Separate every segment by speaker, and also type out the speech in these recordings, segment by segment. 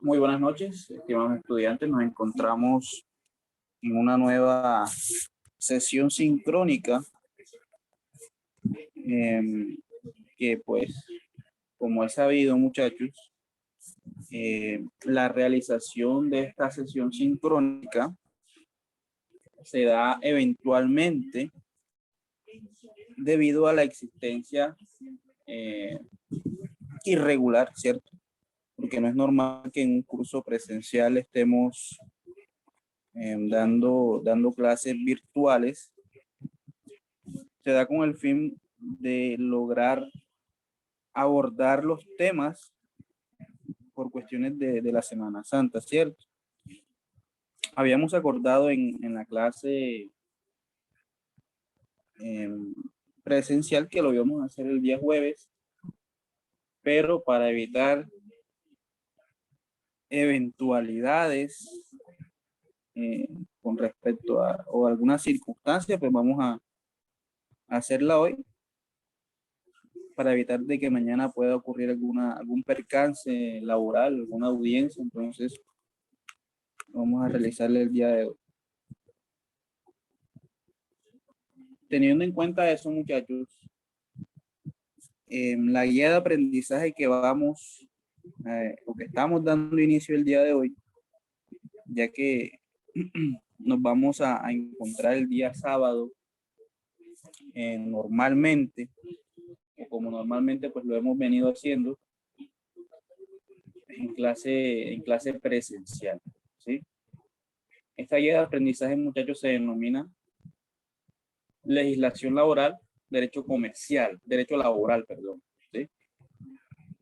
Speaker 1: Muy buenas noches, estimados estudiantes. Nos encontramos en una nueva sesión sincrónica que pues, como he sabido, muchachos, la realización de esta sesión sincrónica se da eventualmente debido a la existencia irregular, ¿cierto? Porque no es normal que en un curso presencial estemos dando clases virtuales. Se da con el fin de lograr abordar los temas por cuestiones de la Semana Santa, ¿cierto? Habíamos acordado en la clase presencial que lo íbamos a hacer el día jueves, pero para evitar eventualidades con respecto a o alguna circunstancia, pues vamos a hacerla hoy para evitar de que mañana pueda ocurrir algún percance laboral, alguna audiencia. Entonces vamos a realizarla el día de hoy. Teniendo en cuenta eso, muchachos, la guía de aprendizaje que vamos o que estamos dando inicio el día de hoy, ya que nos vamos a encontrar el día sábado normalmente, o como normalmente pues lo hemos venido haciendo en clase presencial, ¿sí? Esta guía de aprendizaje, muchachos, se denomina legislación laboral, derecho comercial, derecho laboral, perdón, ¿sí?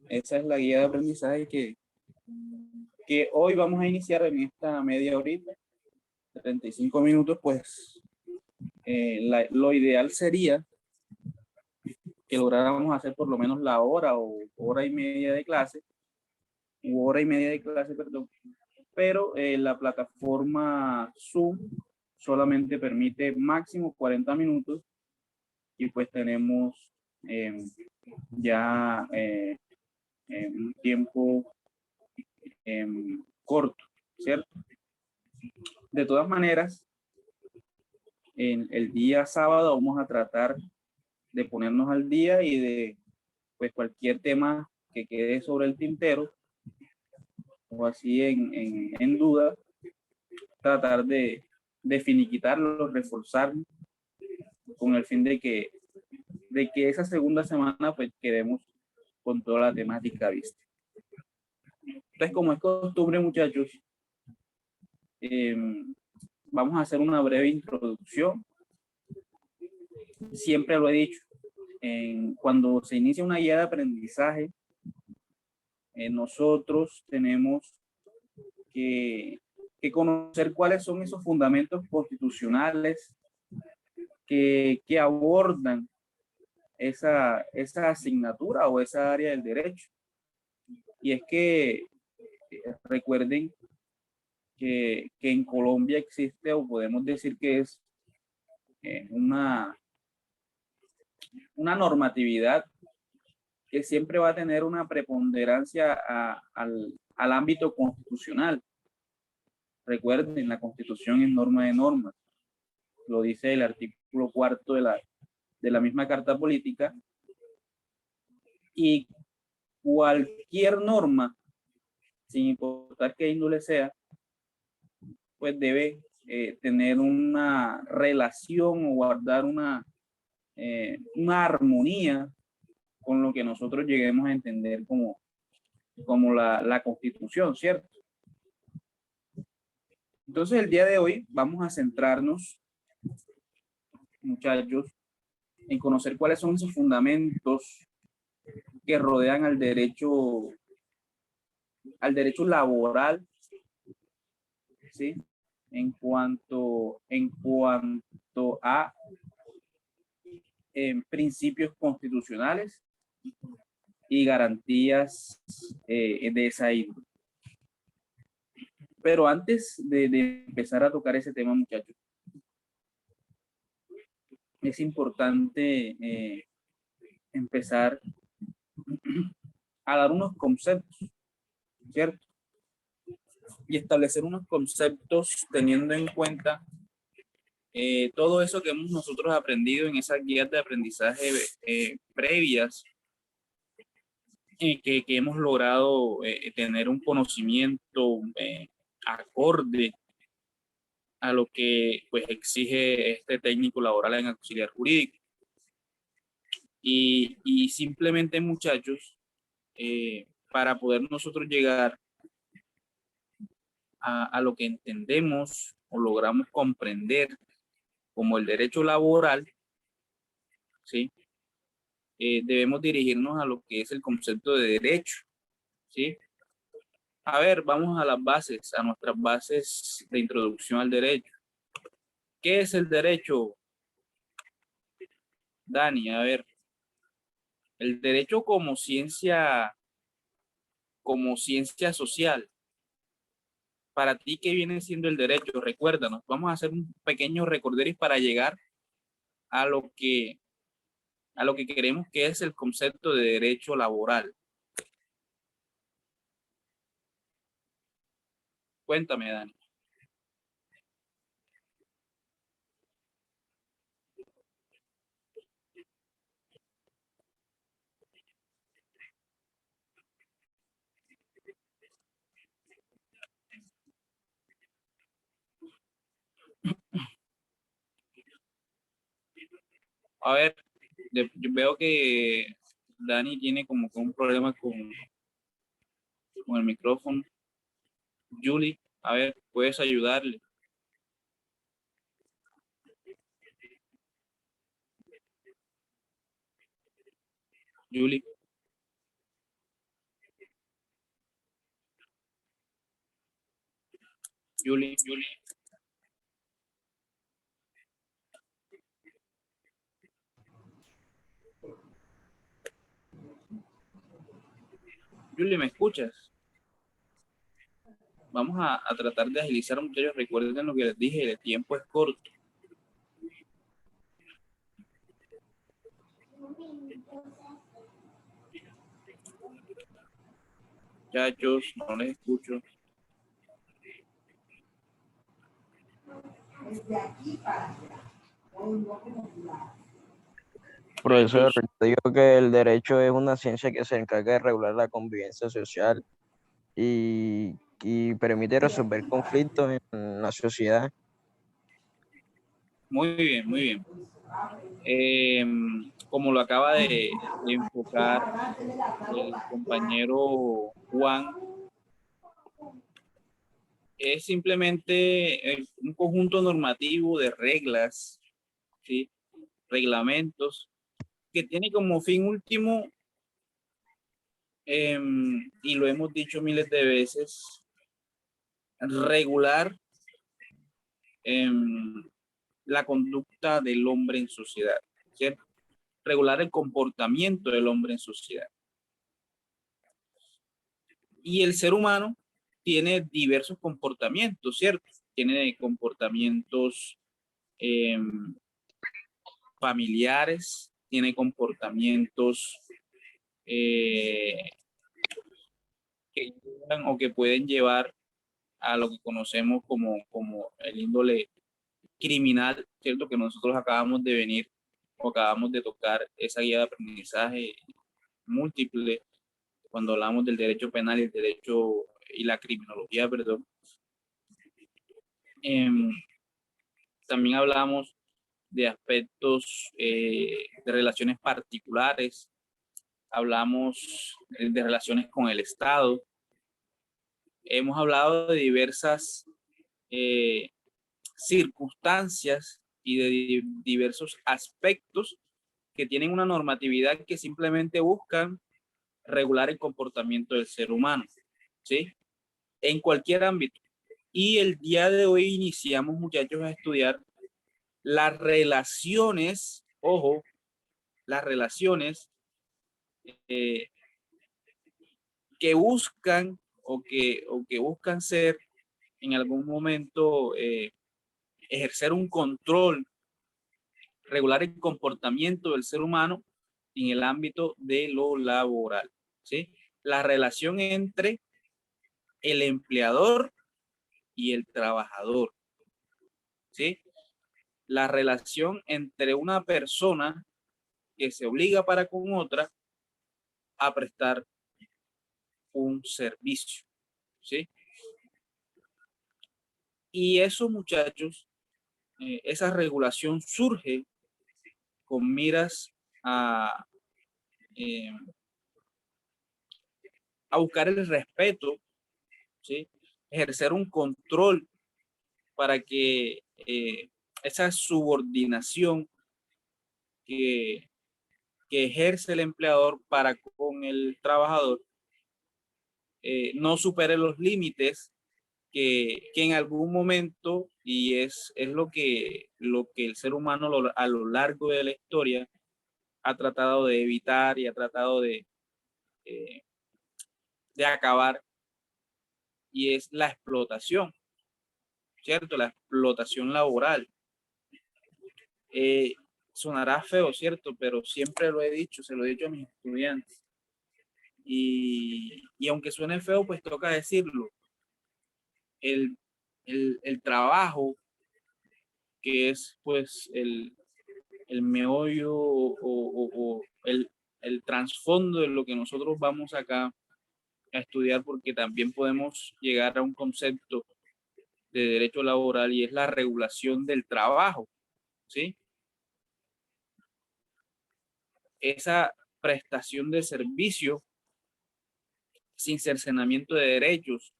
Speaker 1: Esa es la guía de aprendizaje que hoy vamos a iniciar en esta media horita, 35 minutos. Pues lo ideal sería que lográramos hacer por lo menos la hora o hora y media de clase, perdón, pero la plataforma Zoom solamente permite máximo 40 minutos y pues tenemos ya un tiempo corto, ¿cierto? De todas maneras, en el día sábado vamos a tratar de ponernos al día y de pues cualquier tema que quede sobre el tintero o así en duda, tratar de finiquitarlo, reforzarlo con el fin de que esa segunda semana pues quedemos con toda la temática vista. Entonces, como es costumbre, muchachos, vamos a hacer una breve introducción. Siempre lo he dicho, cuando se inicia una guía de aprendizaje, nosotros tenemos que conocer cuáles son esos fundamentos constitucionales que abordan esa asignatura o esa área del derecho. Y es que recuerden que en Colombia existe, o podemos decir que es una normatividad que siempre va a tener una preponderancia al ámbito constitucional. Recuerden, la Constitución es norma de normas, lo dice el artículo 4 de la misma Carta Política, y cualquier norma, sin importar qué índole sea, pues debe tener una relación o guardar una armonía con lo que nosotros lleguemos a entender como la Constitución, ¿cierto? Entonces, el día de hoy vamos a centrarnos, muchachos, en conocer cuáles son esos fundamentos que rodean al derecho laboral, ¿sí? En cuanto a principios constitucionales y garantías de esa índole. Pero antes de empezar a tocar ese tema, muchachos, es importante empezar a dar unos conceptos, ¿cierto? y establecer unos conceptos teniendo en cuenta todo eso que hemos nosotros aprendido en esas guías de aprendizaje previas, que hemos logrado tener un conocimiento acorde a lo que pues exige este técnico laboral en auxiliar jurídico. Y simplemente, muchachos, para poder nosotros llegar a lo que entendemos o logramos comprender como el derecho laboral, ¿sí? Debemos dirigirnos a lo que es el concepto de derecho, ¿sí? A ver, vamos a las bases, a nuestras bases de introducción al derecho. ¿Qué es el derecho, Dani? A ver, el derecho como ciencia social. Para ti, ¿qué viene siendo el derecho? Recuérdanos, vamos a hacer un pequeño recorderis para llegar a a lo que queremos, que es el concepto de derecho laboral. Cuéntame, Dani. A ver, yo veo que Dani tiene como que un problema con el micrófono. Julie, a ver, ¿puedes ayudarle? Julie, Julie, Julie, ¿me escuchas? Vamos a tratar de agilizar, muchachos. Recuerden lo que les dije, el tiempo es corto. Muchachos, no les escucho.
Speaker 2: Profesor,
Speaker 1: Muchachos,
Speaker 2: yo digo que el derecho es una ciencia que se encarga de regular la convivencia social y permite resolver conflictos en la sociedad.
Speaker 1: muy bien, muy bien. Como lo acaba de enfocar el compañero Juan, es simplemente un conjunto normativo de reglas, ¿sí? Reglamentos, que tiene como fin último, y lo hemos dicho miles de veces, regular la conducta del hombre en sociedad, ¿cierto? Regular el comportamiento del hombre en sociedad. Y el ser humano tiene diversos comportamientos, ¿cierto? Tiene comportamientos eh, familiares, tiene comportamientos eh, que llevan o que pueden llevar a lo que conocemos como el índole criminal, ¿cierto? Que nosotros acabamos de venir o acabamos de tocar esa guía de aprendizaje múltiple cuando hablamos del derecho penal y el derecho y la criminología, perdón. También hablamos de aspectos de relaciones particulares, hablamos de relaciones con el Estado, hemos hablado de diversas eh, circunstancias y de diversos aspectos que tienen una normatividad que simplemente buscan regular el comportamiento del ser humano, ¿sí? En cualquier ámbito. Y el día de hoy iniciamos, muchachos, a estudiar las relaciones, ojo, las relaciones eh, que buscan o que buscan ser en algún momento ejercer un control, regular el comportamiento del ser humano en el ámbito de lo laboral, ¿sí? La relación entre el empleador y el trabajador, ¿sí? La relación entre una persona que se obliga para con otra a prestar un servicio, ¿sí? Y eso, muchachos, esa regulación surge con miras a, eh, a buscar el respeto, ¿sí? Ejercer un control para que esa subordinación que, que ejerce el empleador para con el trabajador no supere los límites que en algún momento, y es lo que el ser humano a lo largo de la historia ha tratado de evitar y ha tratado eh, de acabar, y es la explotación, ¿cierto? La explotación laboral. Eh, Sonará feo, ¿cierto? Pero siempre lo he dicho, se lo he dicho a mis estudiantes. Y aunque suene feo, pues toca decirlo. El, el trabajo, que es pues el meollo o el trasfondo de lo que nosotros vamos acá a estudiar, porque también podemos llegar a un concepto de derecho laboral y es la regulación del trabajo, ¿sí? Esa prestación de servicio sin cercenamiento de derechos,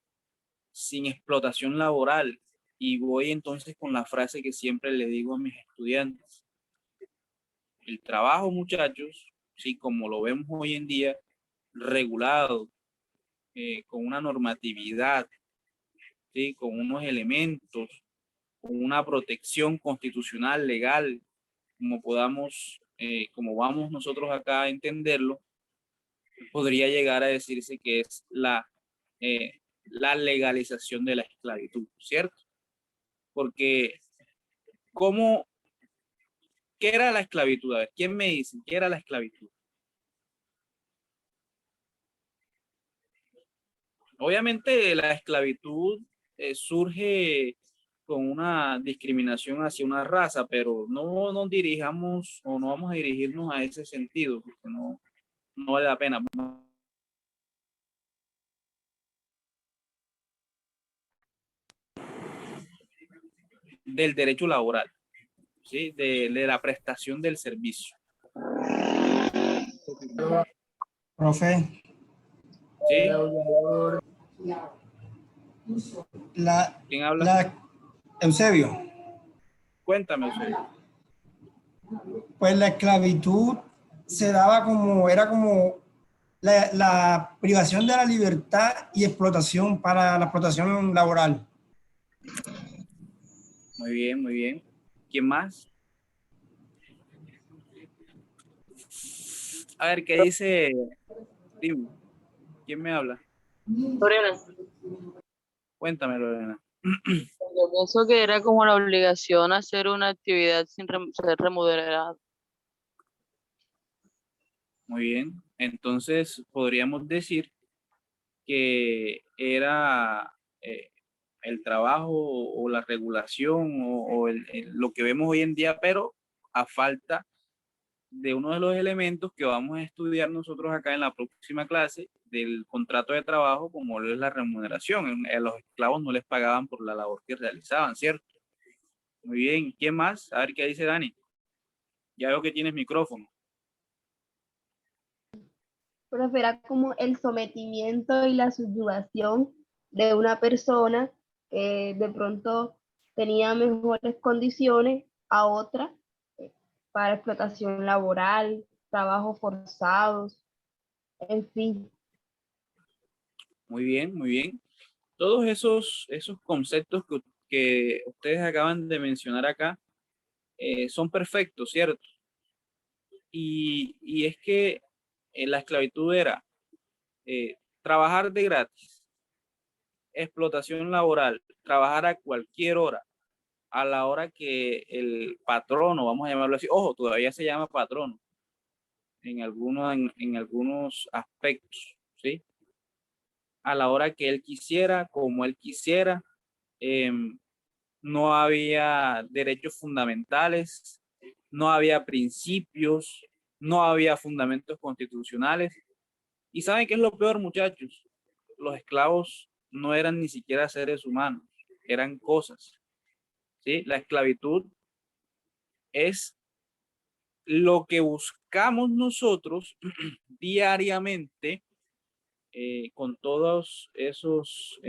Speaker 1: sin explotación laboral. Y voy entonces con la frase que siempre le digo a mis estudiantes. El trabajo, muchachos, sí, como lo vemos hoy en día, regulado, con una normatividad, ¿sí? Con unos elementos, con una protección constitucional, legal, como podamos, como vamos nosotros acá a entenderlo, podría llegar a decirse que es la legalización de la esclavitud, ¿cierto? Porque, ¿cómo, qué era la esclavitud? A ver, ¿quién me dice qué era la esclavitud? Obviamente la esclavitud surge con una discriminación hacia una raza, pero no nos dirijamos o no vamos a dirigirnos a ese sentido, porque no vale la pena. Del derecho laboral, ¿sí? De la prestación del servicio.
Speaker 3: Profe,
Speaker 1: ¿Sí?
Speaker 3: la,
Speaker 1: ¿Quién habla?
Speaker 3: la, Eusebio,
Speaker 1: Cuéntame, Eusebio.
Speaker 3: pues la esclavitud se daba como, era como la privación de la libertad y explotación para la explotación laboral.
Speaker 1: Muy bien, muy bien. ¿Quién más? A ver, ¿qué dice? Dime, ¿quién me habla?
Speaker 4: Lorena,
Speaker 1: Cuéntame, Lorena.
Speaker 4: yo pienso que era como la obligación a hacer una actividad sin ser remunerada.
Speaker 1: Muy bien. Entonces, podríamos decir que era el trabajo o la regulación o lo que vemos hoy en día, pero a falta de uno de los elementos que vamos a estudiar nosotros acá en la próxima clase del contrato de trabajo, como es la remuneración. A los esclavos no les pagaban por la labor que realizaban, ¿cierto? Muy bien. ¿Quién más? A ver qué dice Dani. Ya veo que tienes micrófono.
Speaker 5: Profe, era como el sometimiento y la subyugación de una persona que de pronto tenía mejores condiciones a otra para explotación laboral, trabajos forzados, en fin.
Speaker 1: Muy bien, muy bien. Todos esos conceptos que ustedes acaban de mencionar acá son perfectos, ¿cierto? Y es que la esclavitud era trabajar de gratis, explotación laboral, trabajar a cualquier hora, a la hora que el patrono, vamos a llamarlo así, ojo, todavía se llama patrono en algunos aspectos, ¿sí? A la hora que él quisiera, como él quisiera, no había derechos fundamentales, no había principios, no había fundamentos constitucionales. ¿Y saben qué es lo peor, muchachos? Los esclavos no eran ni siquiera seres humanos, eran cosas, ¿sí? La esclavitud es lo que buscamos nosotros diariamente con todos esos,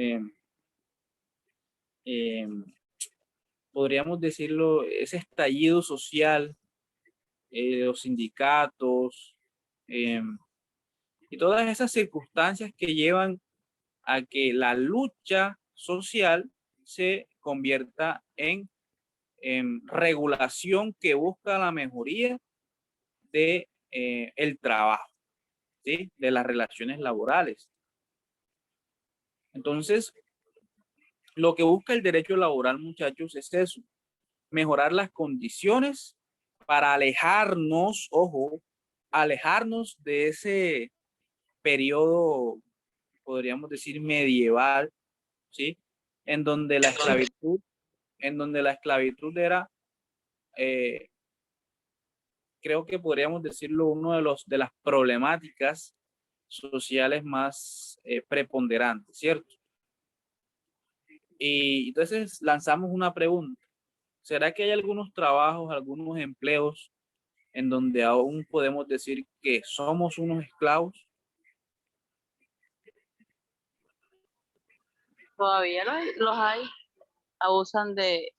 Speaker 1: podríamos decirlo, ese estallido social, los sindicatos y todas esas circunstancias que llevan a que la lucha social se convierta en regulación que busca la mejoría de el trabajo, ¿sí? De las relaciones laborales. Entonces, lo que busca el derecho laboral, muchachos, es eso, mejorar las condiciones para alejarnos, ojo, alejarnos de ese periodo, podríamos decir, medieval, ¿sí? En donde la esclavitud, era, creo que podríamos decirlo, uno de las problemáticas sociales más preponderantes, ¿cierto? Y entonces lanzamos una pregunta. ¿Será que hay algunos trabajos, algunos empleos en donde aún podemos decir que somos unos esclavos?
Speaker 4: Todavía los hay, abusan de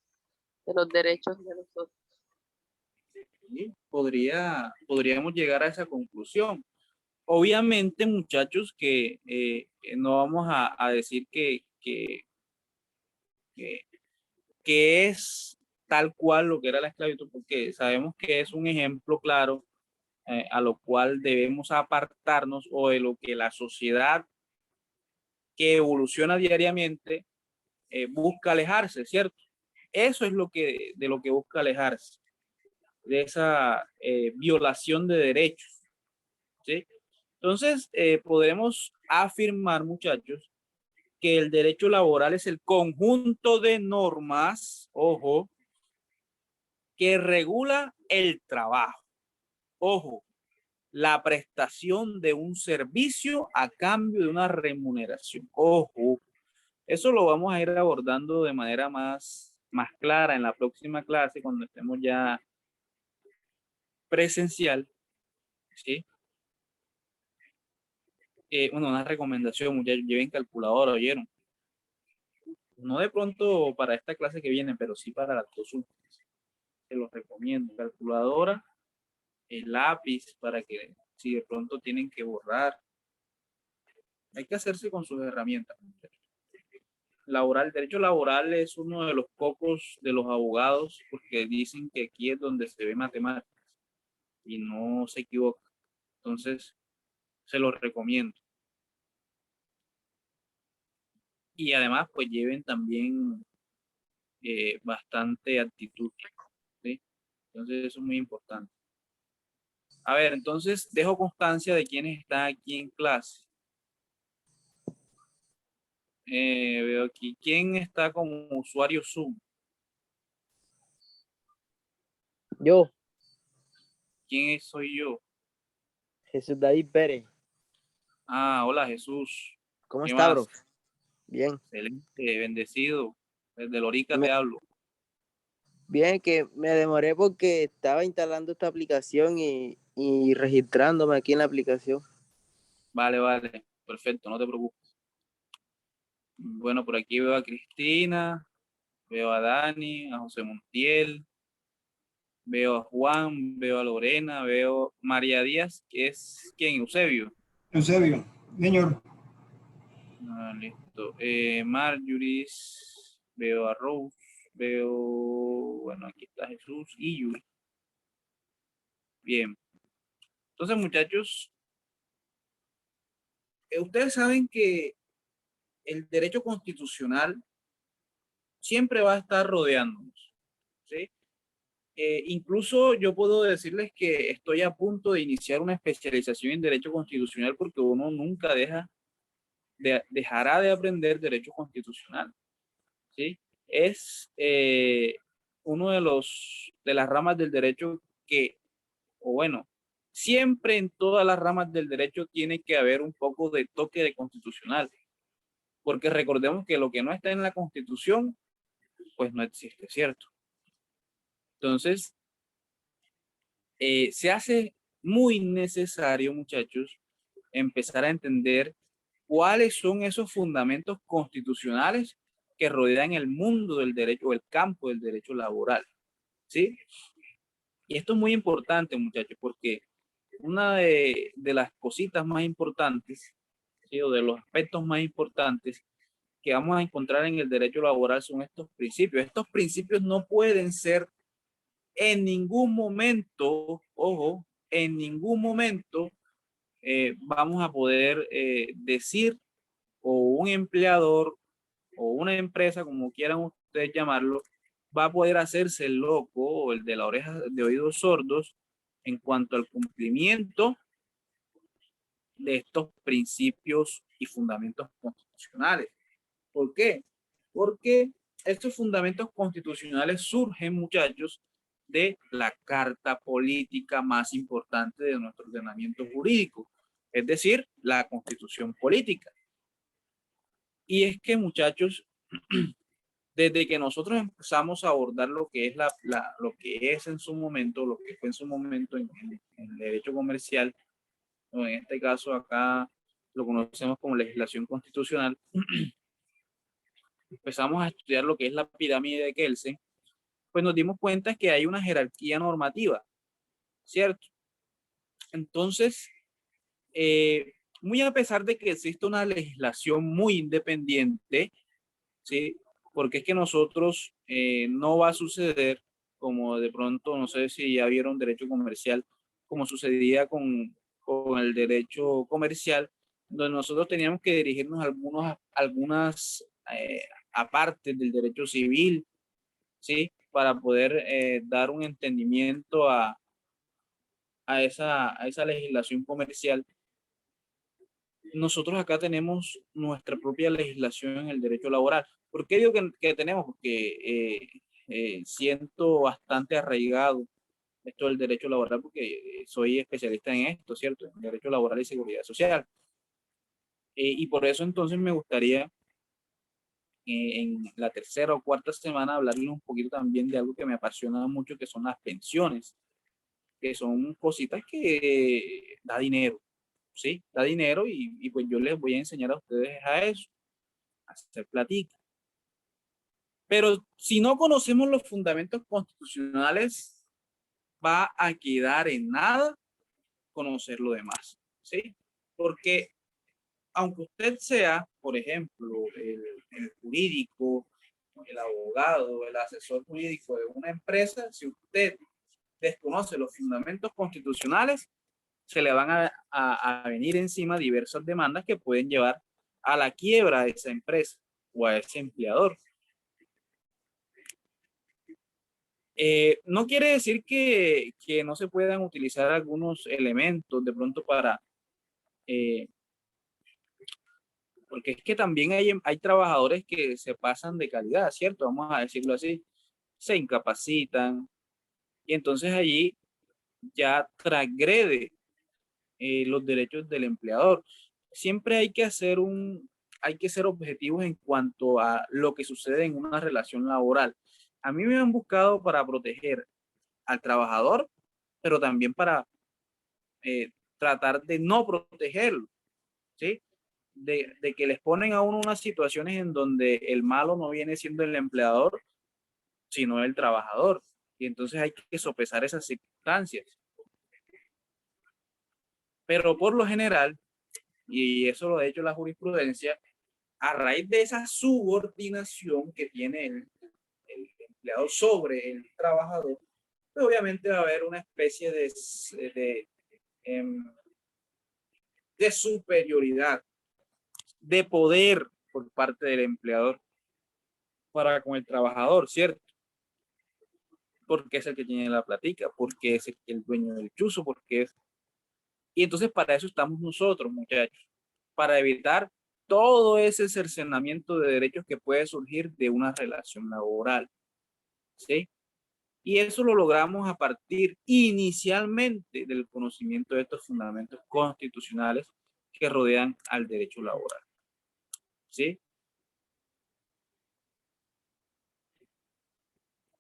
Speaker 4: los derechos de los otros.
Speaker 1: Sí, podríamos llegar a esa conclusión. Obviamente, muchachos, que no vamos a decir que, que es tal cual lo que era la esclavitud, porque sabemos que es un ejemplo claro a lo cual debemos apartarnos, o de lo que la sociedad que evoluciona diariamente busca alejarse, ¿cierto? Eso es de lo que busca alejarse, de esa violación de derechos, ¿sí? Entonces, podemos afirmar, muchachos, que el derecho laboral es el conjunto de normas, ojo, que regula el trabajo. Ojo, la prestación de un servicio a cambio de una remuneración. Ojo, eso lo vamos a ir abordando de manera más clara en la próxima clase, cuando estemos ya presencial, ¿sí? Bueno, una recomendación, muchachos, lleven calculadora, ¿oyeron? No de pronto para esta clase que viene, pero sí para las dos últimas. Se los recomiendo. Calculadora, el lápiz, para que si de pronto tienen que borrar. Hay que hacerse con sus herramientas, muchachos. Laboral, derecho laboral es uno de los pocos de los abogados, porque dicen que aquí es donde se ve matemáticas y no se equivoca. Entonces, se los recomiendo. Y además, pues lleven también bastante actitud, ¿sí? Entonces, eso es muy importante. A ver, entonces, dejo constancia de quiénes están aquí en clase. Veo aquí, ¿quién está como usuario Zoom?
Speaker 6: Yo,
Speaker 1: Soy yo?
Speaker 6: Jesús David Pérez.
Speaker 1: Ah, hola Jesús.
Speaker 6: ¿Cómo
Speaker 1: ¿Qué
Speaker 6: está,
Speaker 1: más?
Speaker 6: bro? Bien.
Speaker 1: Excelente, bendecido. Desde Lorica te
Speaker 6: Me-
Speaker 1: hablo.
Speaker 6: Bien, que me demoré porque estaba instalando esta aplicación y registrándome aquí en la aplicación.
Speaker 1: Vale, vale. Perfecto, no te preocupes. Bueno, por aquí veo a Cristina, veo a Dani, a José Montiel, veo a Juan, veo a Lorena, veo a María Díaz, que es ¿quién? Eusebio.
Speaker 3: Eusebio, señor.
Speaker 1: Ah, listo. Marjuris, veo a Rose, veo, bueno, aquí está Jesús y Yuri. Bien. Entonces, muchachos, ustedes saben que el derecho constitucional siempre va a estar rodeándonos, ¿sí? Incluso yo puedo decirles que estoy a punto de iniciar una especialización en derecho constitucional, porque uno nunca dejará de aprender derecho constitucional, ¿sí? Es uno de las ramas del derecho que, o bueno, siempre en todas las ramas del derecho tiene que haber un poco de toque de constitucional, porque recordemos que lo que no está en la Constitución, pues no existe, ¿cierto? Entonces, se hace muy necesario, muchachos, empezar a entender cuáles son esos fundamentos constitucionales que rodean el mundo del derecho o el campo del derecho laboral, ¿sí? Y esto es muy importante, muchachos, porque una de las cositas más importantes, ¿sí? O de los aspectos más importantes que vamos a encontrar en el derecho laboral son estos principios. Estos principios no pueden ser en ningún momento, ojo, en ningún momento vamos a poder decir o un empleador o una empresa, como quieran ustedes llamarlo, va a poder hacerse el loco o el de la oreja de oídos sordos en cuanto al cumplimiento de estos principios y fundamentos constitucionales. ¿Por qué? Porque estos fundamentos constitucionales surgen, muchachos, de la carta política más importante de nuestro ordenamiento jurídico, es decir, la Constitución política. Y es que, muchachos, desde que nosotros empezamos a abordar lo que es lo que es en su momento, lo que fue en su momento en el derecho comercial, o en este caso acá lo conocemos como legislación constitucional, empezamos a estudiar lo que es la pirámide de Kelsen, pues nos dimos cuenta que hay una jerarquía normativa, ¿cierto? Entonces, muy a pesar de que existe una legislación muy independiente, ¿sí? Porque es que nosotros no va a suceder como de pronto, no sé si ya vieron derecho comercial, como sucedía con el derecho comercial, donde nosotros teníamos que dirigirnos a algunas apartes del derecho civil, ¿sí? Para poder dar un entendimiento a esa legislación comercial. Nosotros acá tenemos nuestra propia legislación en el derecho laboral. ¿Por qué digo que tenemos? Porque siento bastante arraigado esto del derecho laboral porque soy especialista en esto, ¿cierto? En derecho laboral y seguridad social. Y por eso entonces me gustaría en la tercera o cuarta semana hablarles un poquito también de algo que me apasiona mucho, que son las pensiones, que son cositas que da dinero, ¿sí? Da dinero y pues yo les voy a enseñar a ustedes a eso, a hacer platica. Pero si no conocemos los fundamentos constitucionales, va a quedar en nada conocer lo demás, ¿sí? Porque aunque usted sea, por ejemplo, el jurídico, el abogado, el asesor jurídico de una empresa, si usted desconoce los fundamentos constitucionales, se le van a venir encima diversas demandas que pueden llevar a la quiebra de esa empresa o a ese empleador. No quiere decir que no se puedan utilizar algunos elementos de pronto para, porque es que también hay trabajadores que se pasan de calidad, ¿cierto? Vamos a decirlo así, se incapacitan y entonces allí ya transgrede los derechos del empleador. Siempre hay que ser objetivos en cuanto a lo que sucede en una relación laboral. A mí me han buscado para proteger al trabajador, pero también para tratar de no protegerlo, ¿sí? De que les ponen a uno unas situaciones en donde el malo no viene siendo el empleador, sino el trabajador. Y entonces hay que sopesar esas circunstancias. Pero por lo general, y eso lo ha hecho la jurisprudencia, a raíz de esa subordinación que tiene el empleado sobre el trabajador, pues obviamente va a haber una especie de superioridad, de poder por parte del empleador para con el trabajador, ¿cierto? Porque es el que tiene la platica, porque es el dueño del chuzo, porque es... Y entonces para eso estamos nosotros, muchachos, para evitar todo ese cercenamiento de derechos que puede surgir de una relación laboral, ¿sí? Y eso lo logramos a partir inicialmente del conocimiento de estos fundamentos constitucionales que rodean al derecho laboral, ¿sí?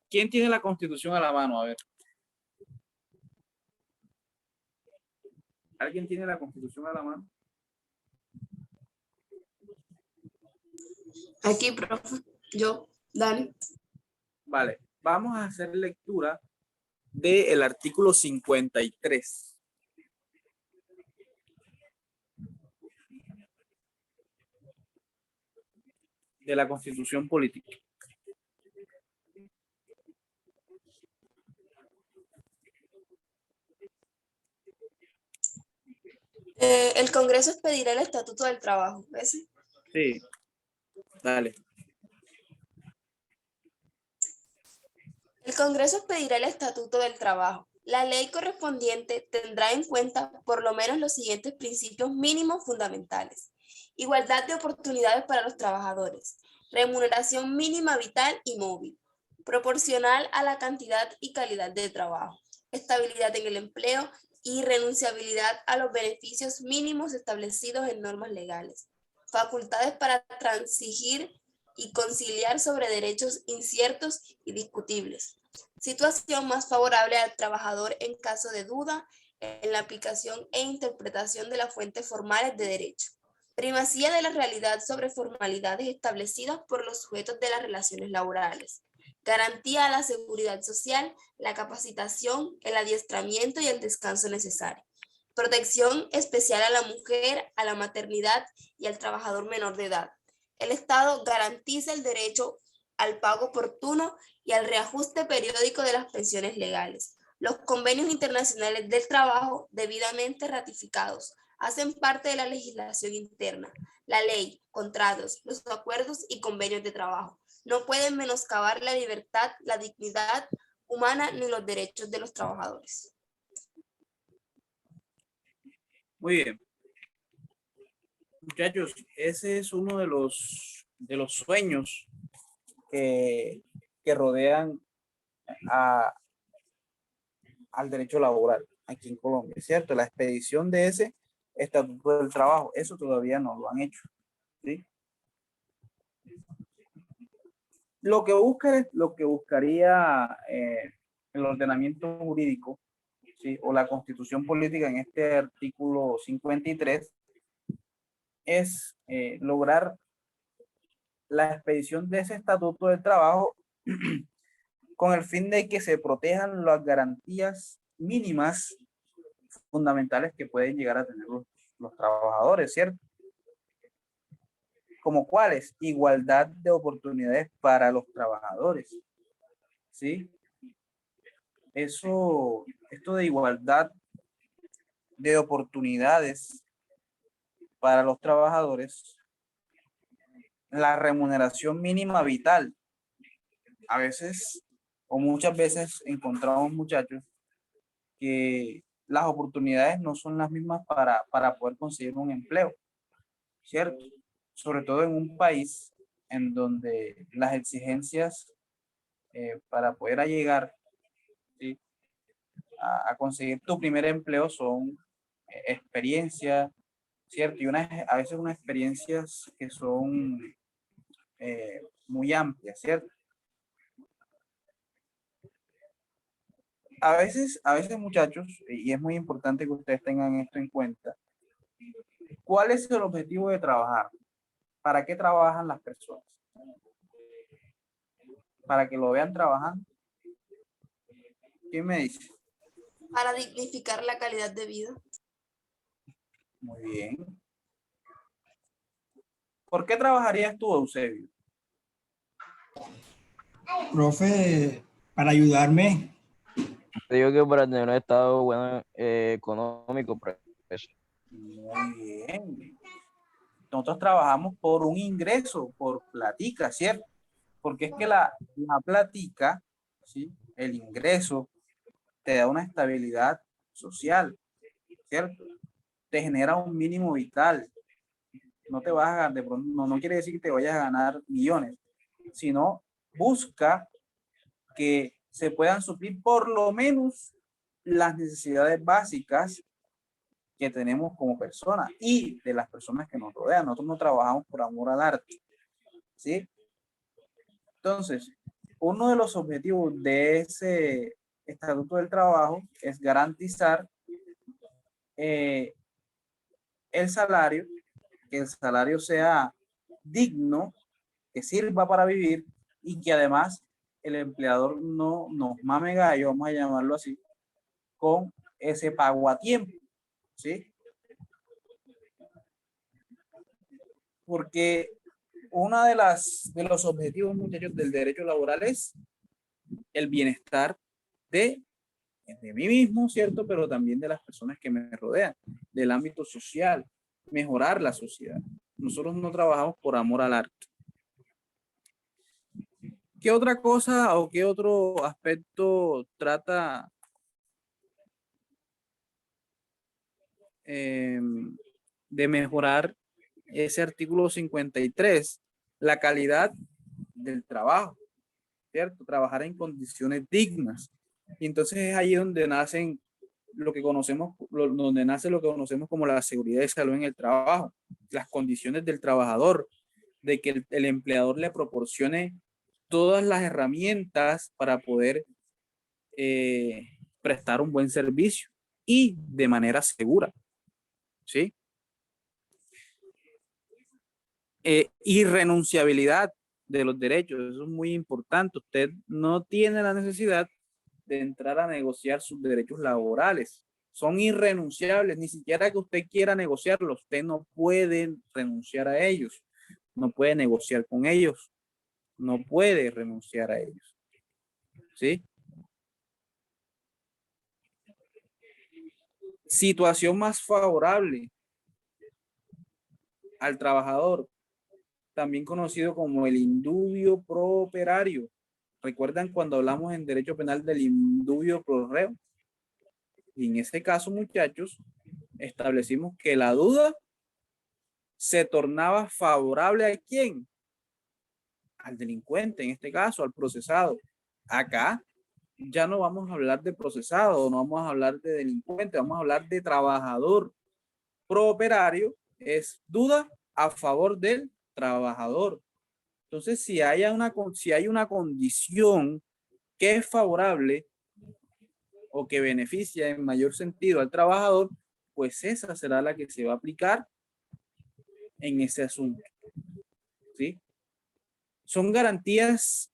Speaker 1: ¿Quién tiene la Constitución a la mano? A ver. ¿Alguien tiene la Constitución a la mano?
Speaker 5: Aquí, profe, yo, Dani.
Speaker 1: Vale, vamos a hacer lectura del artículo 53. De la Constitución Política.
Speaker 5: El Congreso expedirá el Estatuto del Trabajo, ¿ves?
Speaker 1: Sí, dale.
Speaker 5: El Congreso expedirá el Estatuto del Trabajo. La ley correspondiente tendrá en cuenta por lo menos los siguientes principios mínimos fundamentales: igualdad de oportunidades para los trabajadores, remuneración mínima vital y móvil, proporcional a la cantidad y calidad de trabajo, estabilidad en el empleo y renunciabilidad a los beneficios mínimos establecidos en normas legales, facultades para transigir y conciliar sobre derechos inciertos y discutibles, situación más favorable al trabajador en caso de duda en la aplicación e interpretación de las fuentes formales de derecho, primacía de la realidad sobre formalidades establecidas por los sujetos de las relaciones laborales, garantía a la seguridad social, la capacitación, el adiestramiento y el descanso necesario, protección especial a la mujer, a la maternidad y al trabajador menor de edad. El Estado garantiza el derecho al pago oportuno y al reajuste periódico de las pensiones legales. Los convenios internacionales del trabajo debidamente ratificados hacen parte de la legislación interna. La ley, contratos, los acuerdos y convenios de trabajo no pueden menoscabar la libertad, la dignidad humana ni los derechos de los trabajadores.
Speaker 1: Muy bien. Muchachos, ese es uno de los sueños que rodean al derecho laboral aquí en Colombia, ¿cierto? La expedición de ese Estatuto del Trabajo, eso todavía no lo han hecho, ¿sí? Lo que buscaría el ordenamiento jurídico, ¿sí? O la Constitución política en este artículo 53 es lograr la expedición de ese Estatuto del Trabajo con el fin de que se protejan las garantías mínimas fundamentales que pueden llegar a tener los trabajadores, ¿cierto? ¿Como cuáles? Igualdad de oportunidades para los trabajadores, ¿sí? Esto de igualdad de oportunidades para los trabajadores, la remuneración mínima vital. A veces o muchas veces encontramos muchachos que las oportunidades no son las mismas para poder conseguir un empleo, ¿cierto? Sobre todo en un país en donde las exigencias para poder llegar, ¿sí? a conseguir tu primer empleo son experiencia, ¿cierto? Y a veces unas experiencias que son muy amplias, ¿cierto? A veces muchachos, y es muy importante que ustedes tengan esto en cuenta, ¿cuál es el objetivo de trabajar? ¿Para qué trabajan las personas? ¿Para que lo vean trabajando? ¿Quién me dice?
Speaker 5: Para dignificar la calidad de vida.
Speaker 1: Muy bien. ¿Por qué trabajarías tú, Eusebio?
Speaker 3: Profe, para ayudarme.
Speaker 2: Te digo que para tener un estado bueno económico, pues.
Speaker 1: Muy bien. Nosotros trabajamos por un ingreso, por platica, ¿cierto? Porque es que la platica, ¿sí? El ingreso te da una estabilidad social, ¿cierto? Te genera un mínimo vital, No te vas a ganar, de pronto, no quiere decir que te vayas a ganar millones, sino busca que se puedan suplir por lo menos las necesidades básicas que tenemos como personas y de las personas que nos rodean. Nosotros no trabajamos por amor al arte, ¿sí? Entonces, uno de los objetivos de ese Estatuto del Trabajo es garantizar el salario, que el salario sea digno, que sirva para vivir y que además el empleador no nos mame gallo, vamos a llamarlo así, con ese pago a tiempo, ¿sí? Porque una de los objetivos, muchachos, del derecho laboral es el bienestar de mí mismo, ¿cierto? Pero también de las personas que me rodean, del ámbito social, mejorar la sociedad. Nosotros no trabajamos por amor al arte. ¿Qué otra cosa o qué otro aspecto trata de mejorar ese artículo 53? La calidad del trabajo, ¿cierto? Trabajar en condiciones dignas. Y entonces es ahí donde nacen lo que conocemos, donde nace lo que conocemos como la seguridad y salud en el trabajo, las condiciones del trabajador, de que el empleador le proporcione todas las herramientas para poder prestar un buen servicio y de manera segura, ¿sí? Irrenunciabilidad de los derechos, eso es muy importante. Usted no tiene la necesidad de entrar a negociar sus derechos laborales. Son irrenunciables, ni siquiera que usted quiera negociarlos, usted no puede renunciar a ellos, no puede negociar con ellos, no puede renunciar a ellos, ¿sí? Situación más favorable al trabajador, también conocido como el indubio pro operario. ¿Recuerdan cuando hablamos en derecho penal del indubio pro reo? Y en ese caso, muchachos, establecimos que la duda se tornaba favorable ¿a quién? Al delincuente, en este caso, al procesado. Acá ya no vamos a hablar de procesado, no vamos a hablar de delincuente, vamos a hablar de trabajador. Pro operario es duda a favor del trabajador. Entonces, si hay una condición que es favorable o que beneficia en mayor sentido al trabajador, pues esa será la que se va a aplicar en ese asunto, ¿sí? Son garantías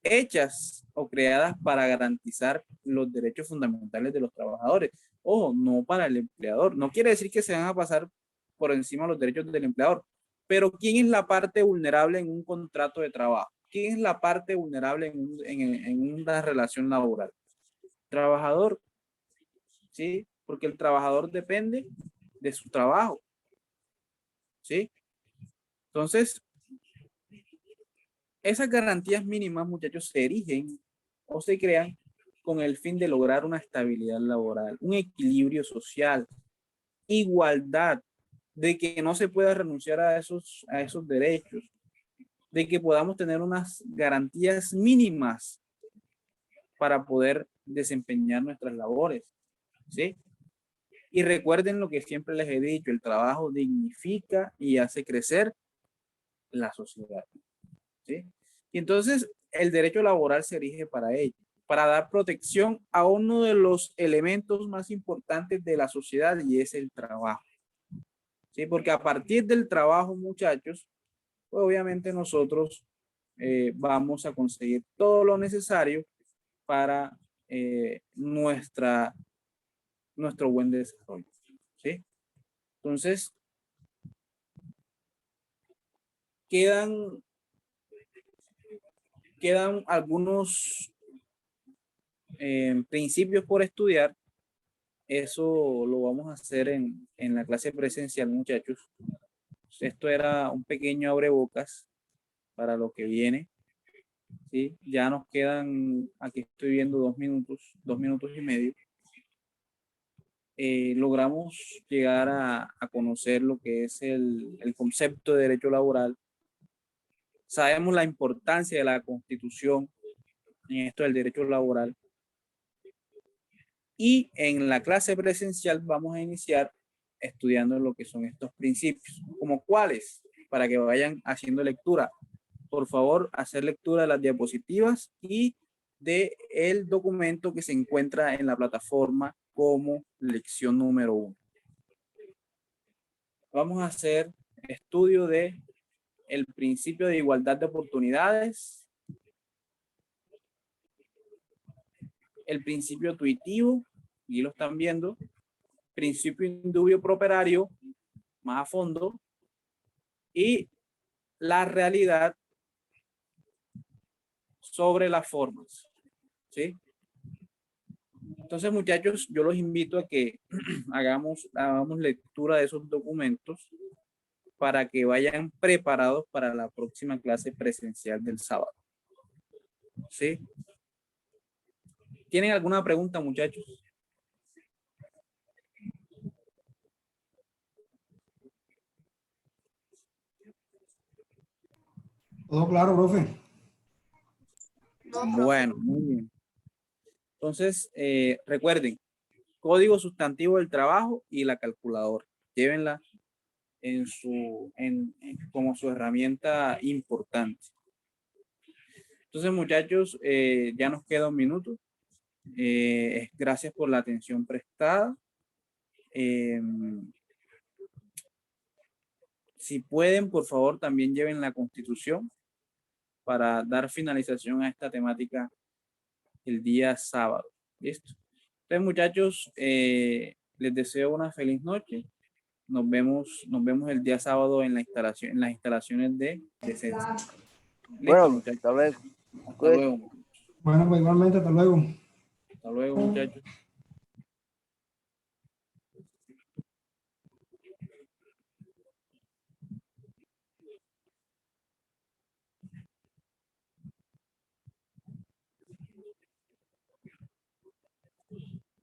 Speaker 1: hechas o creadas para garantizar los derechos fundamentales de los trabajadores, o no para el empleador. No quiere decir que se van a pasar por encima de los derechos del empleador, pero ¿quién es la parte vulnerable en un contrato de trabajo? ¿Quién es la parte vulnerable en una relación laboral? Trabajador, ¿sí? Porque el trabajador depende de su trabajo, ¿sí? Entonces, esas garantías mínimas, muchachos, se erigen o se crean con el fin de lograr una estabilidad laboral, un equilibrio social, igualdad, de que no se pueda renunciar a esos derechos, de que podamos tener unas garantías mínimas para poder desempeñar nuestras labores, ¿sí? Y recuerden lo que siempre les he dicho, el trabajo dignifica y hace crecer la sociedad, ¿sí? Y entonces el derecho laboral se erige para ello, para dar protección a uno de los elementos más importantes de la sociedad y es el trabajo, ¿sí? Porque a partir del trabajo, muchachos, pues obviamente nosotros vamos a conseguir todo lo necesario para nuestro buen desarrollo, ¿sí? Entonces, quedan algunos principios por estudiar. Eso lo vamos a hacer en la clase presencial, muchachos. Esto era un pequeño abrebocas para lo que viene, ¿sí? Ya nos quedan, aquí estoy viendo 2 minutos y medio. logramos llegar a conocer lo que es el concepto de derecho laboral. Sabemos la importancia de la Constitución en esto del derecho laboral. Y en la clase presencial vamos a iniciar estudiando lo que son estos principios. ¿Como cuáles? Para que vayan haciendo lectura. Por favor, hacer lectura de las diapositivas y de el documento que se encuentra en la plataforma como lección número 1. Vamos a hacer estudio de el principio de igualdad de oportunidades, el principio tuitivo, y lo están viendo, principio indubio properario, más a fondo, y la realidad sobre las formas, ¿sí? Entonces, muchachos, yo los invito a que hagamos lectura de esos documentos para que vayan preparados para la próxima clase presencial del sábado, ¿sí? ¿Tienen alguna pregunta, muchachos?
Speaker 3: Todo claro, profe.
Speaker 1: Bueno, muy bien. Entonces, recuerden, código sustantivo del trabajo y la calculadora. Llévenla como su herramienta importante. Entonces, muchachos, ya nos queda un minuto. Gracias por la atención prestada. Si pueden, por favor, también lleven la Constitución para dar finalización a esta temática el día sábado. ¿Listo? Entonces, muchachos, les deseo una feliz noche. Nos vemos el día sábado en las instalaciones de Censa. Listo,
Speaker 6: Bueno,
Speaker 1: muchachos.
Speaker 6: hasta luego.
Speaker 1: Hasta luego.
Speaker 3: Bueno, pues igualmente, hasta luego.
Speaker 1: Hasta luego, muchachos.